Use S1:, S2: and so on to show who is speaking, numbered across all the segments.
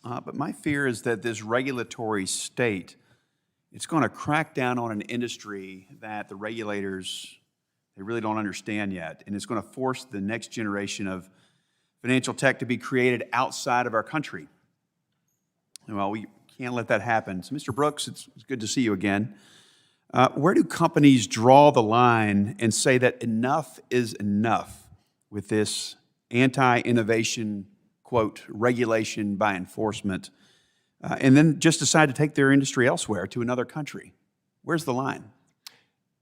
S1: But my fear is that this regulatory state, it's going to crack down on an industry that the regulators, they really don't understand yet. And it's going to force the next generation of financial tech to be created outside of our country. Well, we can't let that happen. So, Mr. Brooks, it's good to see you again. Where do companies draw the line and say that enough is enough with this anti-innovation, quote, regulation by enforcement, and then just decide to take their industry elsewhere to another country? Where's the line?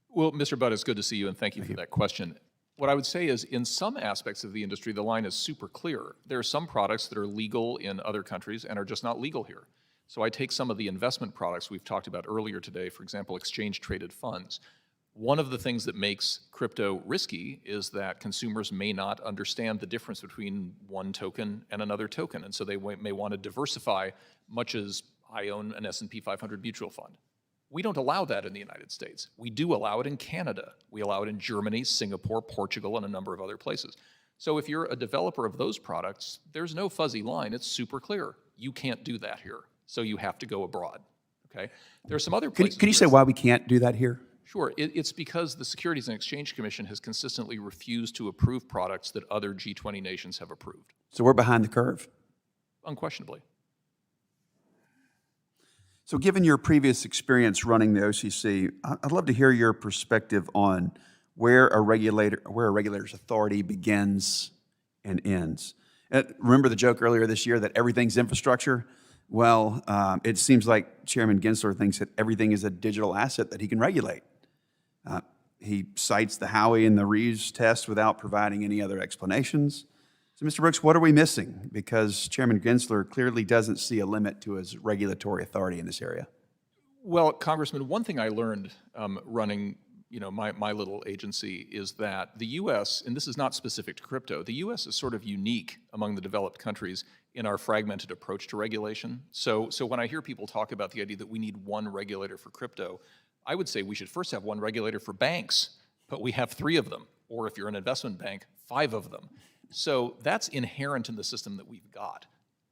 S2: Well, Mr. Budd, it's good to see you, and thank you for that question. What I would say is, in some aspects of the industry, the line is super clear. There are some products that are legal in other countries and are just not legal here. So I take some of the investment products we've talked about earlier today, for example, exchange-traded funds. One of the things that makes crypto risky is that consumers may not understand the difference between one token and another token, and so they may want to diversify, much as I own an S&P 500 mutual fund. We don't allow that in the United States. We do allow it in Canada. We allow it in Germany, Singapore, Portugal, and a number of other places. So if you're a developer of those products, there's no fuzzy line. It's super clear. You can't do that here. So you have to go abroad, okay? There are some other places.
S1: Can you say why we can't do that here?
S2: Sure. It's because the Securities and Exchange Commission has consistently refused to approve products that other G20 nations have approved.
S1: So we're behind the curve?
S2: Unquestionably.
S1: So given your previous experience running the OCC, I'd love to hear your perspective on where a regulator's authority begins and ends. Remember the joke earlier this year that everything's infrastructure? Well, it seems like Chairman Gensler thinks that everything is a digital asset that he can regulate. He cites the Howey and the Reeves test without providing any other explanations. So, Mr. Brooks, what are we missing? Because Chairman Gensler clearly doesn't see a limit to his regulatory authority in this area.
S2: Well, Congressman, one thing I learned running my little agency is that the U.S., and this is not specific to crypto, the U.S. is sort of unique among the developed countries in our fragmented approach to regulation. So when I hear people talk about the idea that we need one regulator for crypto, I would say we should first have one regulator for banks, but we have 3 of them, or if you're an investment bank, 5 of them. So that's inherent in the system that we've got.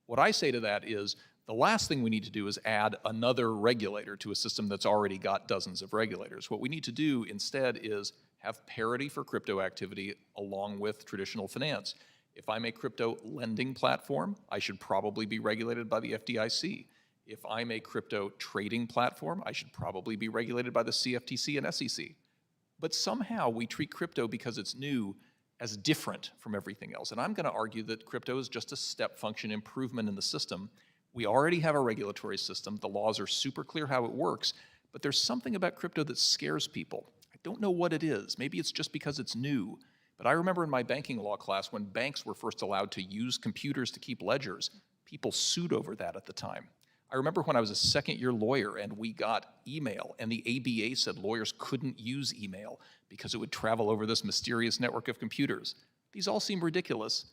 S2: What I say to that is the last thing we need to do is add another regulator to a system that's already got dozens of regulators. What we need to do instead is have parity for crypto activity along with traditional finance. If I'm a crypto lending platform, I should probably be regulated by the FDIC. If I'm a crypto trading platform, I should probably be regulated by the CFTC and SEC. But somehow we treat crypto, because it's new, as different from everything else. And I'm going to argue that crypto is just a step function improvement in the system. We already have a regulatory system. The laws are super clear how it works, but there's something about crypto that scares people. I don't know what it is. Maybe it's just because it's new. But I remember in my banking law class when banks were first allowed to use computers to keep ledgers, people sued over that at the time. I remember when I was a second-year lawyer and we got email, and the ABA said lawyers couldn't use email because it would travel over this mysterious network of computers. These all seem ridiculous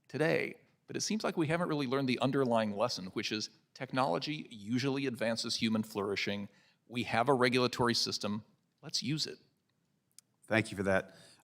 S2: today, but it seems like we haven't really learned the underlying lesson, which is technology usually advances human flourishing. We have a regulatory system. Let's use it.
S1: Thank you for that.